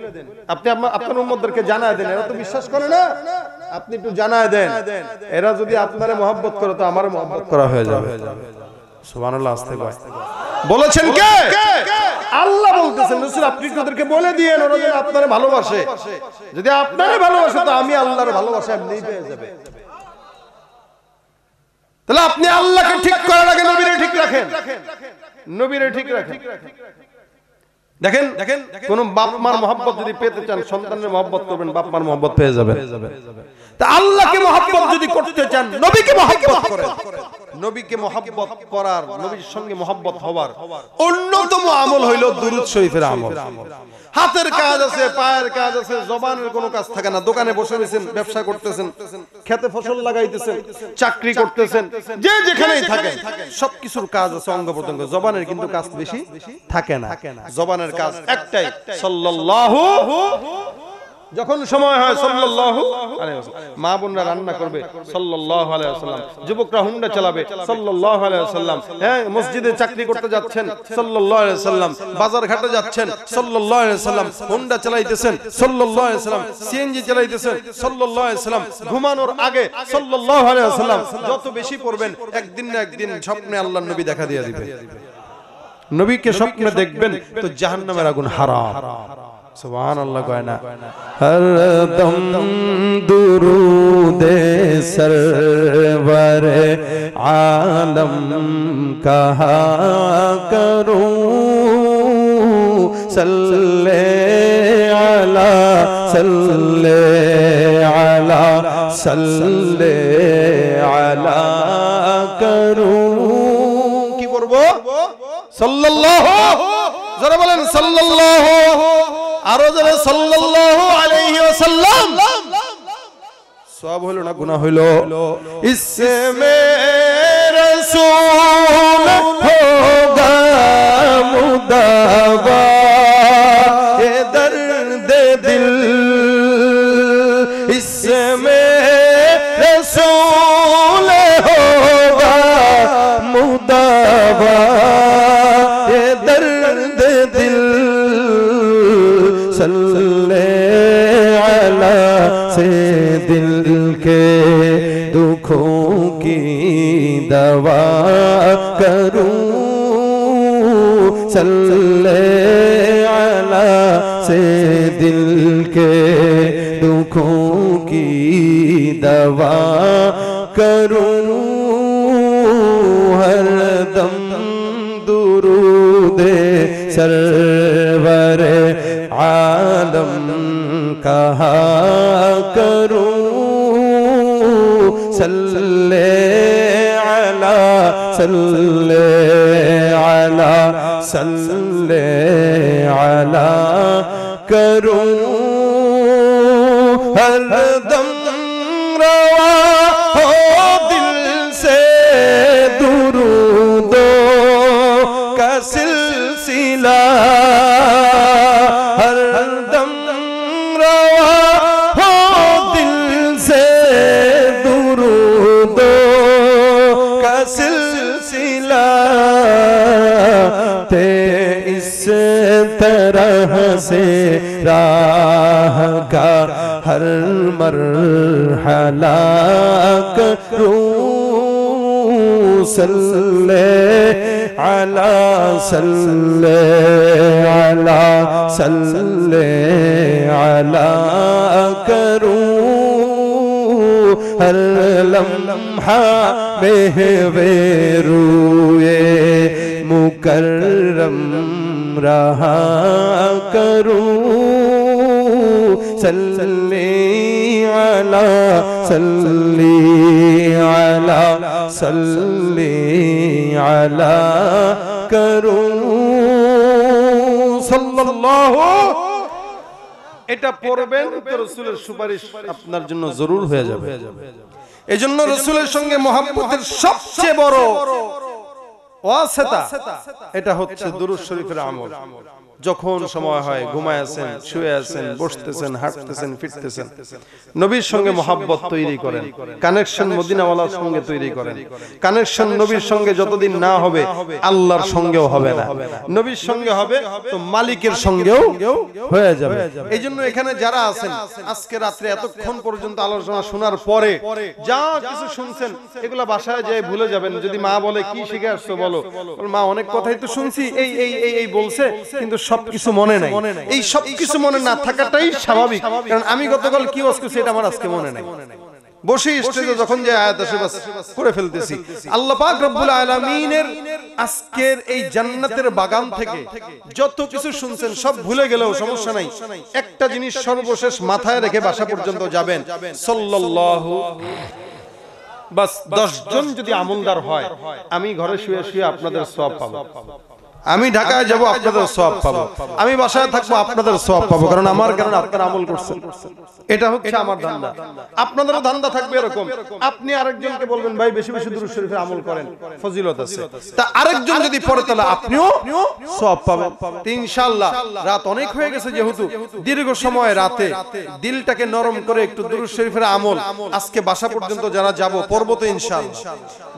আপনি আপনার উম্মতদেরকে জানায় দেন, এরা তো বিশ্বাস করে না, আপনি একটু জানায় দেন, এরা যদি আপনারে মহব্বত করে তো আমারও মহব্বত করা হয়ে যাবে। সুবহানাল্লাহ, আস্তে কয় বলেছেন কে? আল্লাহ বলতেছেন রাসূল আপনি ওদেরকে বলে দিয়েন, ওরা যেন আপনারে ভালোবাসে, যদি আপনারে ভালোবাসে তো আমি আল্লাহর ভালোবাসা এমনিই পেয়ে যাবে। তাহলে আপনি আল্লাহকে ঠিক করার আগে নবীরে ঠিক রাখেন, নবীরে ঠিক রাখেন। দেখেন দেখেন কোন বাপ মার মহব্বত যদি পেতে চান, সন্তানের মহব্বত করবেন, বাপ মার মহব্বত পেয়ে যাবেন। তা আল্লাহকে মহব্বত যদি করতে চান, নবীকে মহব্বত করেন। নবীকে মহব্বত করার, নবীর সঙ্গে মহব্বত হওয়ার অন্যতম আমল হইল দুরূদ শরীফের আমল। হাতের কাজ আছে, পায়ের কাজ আছে, জবানের কোনো কাজ থাকে না, দোকানে বসে রয়েছেন, ব্যবসা করতেছেন, খেতে ফসল লাগাইতেছেন, চাকরি করতেছেন, যে যেখানেই থাকেন সবকিছুর কাজ আছে অঙ্গ প্রত্যঙ্গ, জবানের কিন্তু কাজ বেশি থাকে না। জবানের কাজ একটাই, সাল্লাল্লাহু, যখন সময় হয় সাল্লাল্লাহু আলাইহি ওয়াসাল্লাম, মা বোনরা রান্না করবে সাল্লাল্লাহু আলাইহি ওয়াসাল্লাম, যুবকরা হুন্ডা চালাবে সাল্লাল্লাহু আলাইহি ওয়াসাল্লাম, হ্যাঁ মসজিদে চাকরি করতে যাচ্ছেন সাল্লাল্লাহু আলাইহি ওয়াসাল্লাম, বাজার ঘাটে যাচ্ছেন সাল্লাল্লাহু আলাইহি ওয়াসাল্লাম, হুন্ডা চালাইতেছেন সাল্লাল্লাহু আলাইহি ওয়াসাল্লাম, সিএনজি চালাইতেছেন সাল্লাল্লাহু আলাইহি ওয়াসাল্লাম, ঘুমানোর আগে সাল্লাল্লাহু আলাইহি ওয়াসাল্লাম, যত বেশি পড়বেন একদিন না একদিন স্বপ্নে আল্লাহর নবী দেখা দিয়ে দিবে। নবীকে স্বপ্নে দেখবেন তো জাহান্নামের আগুন হারাম। সুবহানাল্লাহ কয় না, হরদম দুরুদে সরওয়ারে আলম কহা করুঁ, সাল্লে আলা সাল্লে আলা সাল্লে আলা করুঁ। কি করব? সাল্লাল্লাহু, যারা বলেন সাল্লাল্লাহু, আরো যারা সাল্লাল্লাহু আলাইহি ওয়াসাল্লাম, সওয়াব হলো না গুনাহ হলো? ইসমে রাসূল হোগা মুদাবা এ দর্দ দিল, ইসমে রাসূল হোগা মুদাবা এ দর্দ দিল, सल्ले अला से दिल के दुखों की दवा करूं, सल्ले अला से दिल के दुखों की दवा करूं, हर दम दुरूदे सरवरे आलम कहा करूं, सल्ले अला सल्ले अला सल्ले अला करूं, हरदम रवा हो दिल से दुरूदो का सिलसिला, हरदम रवा हो दिल से दुरूदो का सिलसिला, ते इस तरह से राह का हर मरहला करूं, সাল্লি আলা সাল্লি আলা সাল্লি আলা করু हर लम्हा महवे रूए मुकर्रम रहा करूं सल्ली अला सल्ली अला सल्ली अला करूं सल्लल्लाहु এটা পড়বেন তো রাসূলের সুপারিশ আপনার জন্য জরুর হয়ে যাবে। এজন্য রাসূলের সঙ্গে মহব্বতের সবচেয়ে বড় ওয়াসিতা এটা হচ্ছে দুরূদ শরীফের আমল। যখন সময় হয় ঘুমায় আছেন, শুয়ে আছেন, বসতেছেন, হাঁটতেছেন, ফিরতেছেন, নবীর সঙ্গে মহব্বত তৈরি করেন, কানেকশন মদিনাওয়ালার সঙ্গে তৈরি করেন। কানেকশন নবীর সঙ্গে যতদিন না হবে আল্লাহর সঙ্গেও হবে না, নবীর সঙ্গে হবে তো মালিকের সঙ্গেও হয়ে যাবে। এইজন্য এখানে যারা আছেন আজকে রাত্রে এতক্ষণ পর্যন্ত আলোচনা শোনার পরে যা কিছু শুনছেন এগুলা বাসায় যেয়ে ভুলে যাবেন। যদি মা বলে কি শিখে আসছো বলো, মা অনেক কথাই তো শুনছি এই এই এই বলছে কিন্তু সবকিছু মনে নাই। এই সবকিছু মনে না থাকাটাই স্বাভাবিক, কারণ আমি গতকাল কি ওয়াজ করছি এটা আমার আজকে মনে নাই। বসে স্টেজে যখন যে আয়াত আসে বাস করে ফেলতেছি। আল্লাহ পাক রব্বুল আলামিনের আজকের এই জান্নাতের বাগান থেকে যত কিছু শুনছেন সব ভুলে গেলেও সমস্যা নাই, একটা জিনিস সর্বশেষ মাথায় রেখে বাসা পর্যন্ত যাবেন সাল্লাল্লাহু। বাস 10 জন যদি আমলদার হয় আমি ঘরে শুয়ে শুয়ে আপনাদের সওয়াব পাবো, আমি ঢাকায় যাব আপনাদের সওয়াব পাবো, আমি বাসায় থাকবো আপনাদের সওয়াব পাবো, কারণ আমার কারণে আপনারা আমল করছেন। এটা হচ্ছে আমার ধান্দা। আপনাদেরও ধান্দা থাকবে এরকম। আপনি আরেকজনকে বলবেন ভাই বেশি বেশি দুরূদ শরীফের আমল করেন, ফজিলত আছে, তা আরেকজন যদি পড়ে তাহলে আপনিও সওয়াব পাবেন ইনশাআল্লাহ। রাত অনেক হয়ে গেছে, যেহেতু দীর্ঘ সময় রাতে দিলটাকে নরম করে একটু দুরূদ শরীফের আমল আজকে বাসা পর্যন্ত যারা যাব পড়ব তো ইনশাআল্লাহ,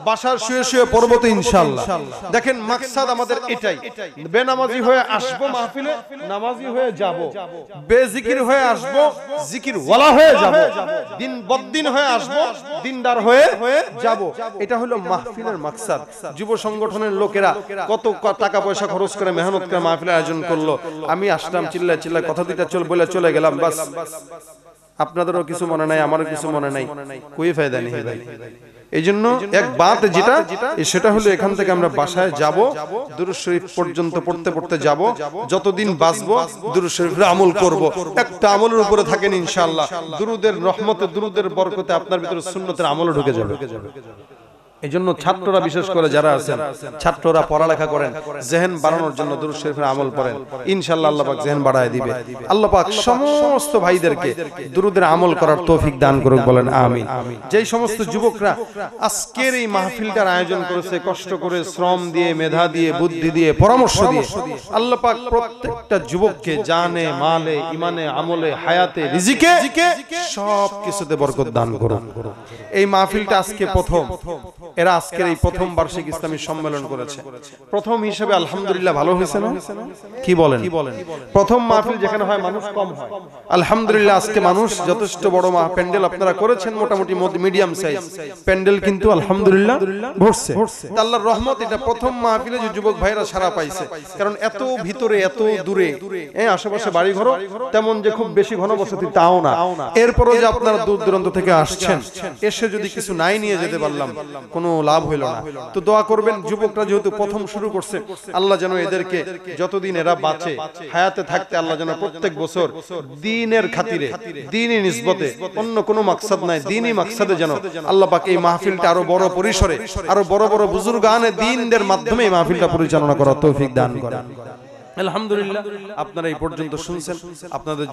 বাসার শুয়ে শুয়ে পড়ব তো ইনশাআল্লাহ। দেখেন মাকসাদ আমাদের এটাই, বেনামাজি হয়ে আসবো মাহফিলে, নামাজি হয়ে যাব, বেজিকির হয়ে আসবো, জিকির ওয়ালা হয়ে যাব, দিন বদ্দিন হয়ে আসবো, দিনদার হয়ে যাব। এটা হলো মাহফিলের মাকসাদ। যুব সংগঠনের লোকেরা কত টাকা পয়সা খরচ করে মেহনত করে মাহফিলের আয়োজন করলো, আমি আসলাম চিল্লায় চিল্লায় কথা দুইটা বলে চলে গেলাম, বাস আপনাদেরও কিছু মনে নাই, আমারও কিছু মনে নাই, কোই ফায়দা নেই ভাই। এইজন্য এক বাত যেটা সেটা হলো এখান থেকে আমরা বাসায় যাব, দুরূদ শরীফ পর্যন্ত পড়তে পড়তে যাব, যতদিন বাঁচবো দুরূদ শরীফের আমল করব। একটা আমলের উপরে থাকেন ইনশাআল্লাহ, দুরুদের রহমতে দুরুদের বরকতে আপনার ভিতরে সুন্নতের আমল ঢুকে যাবে। এইজন্য ছাত্ররা বিশেষ করে যারা আছেন, ছাত্ররা পড়ালেখা করেন, জেহেন বাড়ানোর জন্য দুরূদ শরীফের আমল করেন, ইনশাআল্লাহ আল্লাহ পাক জেহেন বাড়ায় দিবে। আল্লাহ পাক সমস্ত ভাইদেরকে দুরুদের আমল করার তৌফিক দান করুক, বলেন আমিন। যেই সমস্ত যুবকরা আজকের এই মাহফিলটার আয়োজন করেছে কষ্ট করে, শ্রম দিয়ে, মেধা দিয়ে, বুদ্ধি দিয়ে, পরামর্শ দিয়ে, আল্লাহ পাক প্রত্যেকটা যুবককে জানে, মালে, ইমানে, আমলে, হায়াতে, রিজিকে সব কিছুতে বরকত দান করুন। এই মাহফিলটা আজকে প্রথম, এরা আজকের এই প্রথম বার্ষিক ইসলামী সম্মেলন করেছে। প্রথম হিসেবে আলহামদুলিল্লাহ ভালো হয়েছে না? কি বলেন? প্রথম মাহফিল যেখানে হয় মানুষ কম হয়, আলহামদুলিল্লাহ আজকে মানুষ যথেষ্ট বড় প্যান্ডেল আপনারা করেছেন, মোটামুটি মিডিয়াম সাইজ প্যান্ডেল কিন্তু আলহামদুলিল্লাহ ভরছে। আল্লাহর রহমত, এটা প্রথম মাহফিলে যে যুবক ভাইরা সারা পাইছে, কারণ এত ভিতরে এত দূরে আশেপাশে বাড়ি ঘর তেমন যে খুব বেশি ঘনবসতি তাও না, এরপরও যে আপনারা দূর দূরান্ত থেকে আসছেন, এসে যদি কিছু নাই নিয়ে যেতে পারলাম কোনো লাভ হইল না। তো দোয়া করবেন, যুবকরা যেহেতু প্রথম শুরু করছে, আল্লাহ যেন এদেরকে যতদিন এরা বাঁচে, হায়াতে থাকতে আল্লাহ যেন প্রত্যেক বছর দ্বীনের খাতিরে, দ্বীনি নিসবতে, অন্য কোনো মাকসাদ নাই, দ্বীনি মাকসাদে যেন আল্লাহ পাক এই মাহফিলটা আরো বড় পরিসরে, আরো বড় বড় বুজুর্গানে দ্বীনদের মাধ্যমে এই মাহফিলটা পরিচালনা করার তৌফিক দান করেন। আলহামদুলিল্লাহ আপনারা এই পর্যন্ত শুনছেন, আপনাদের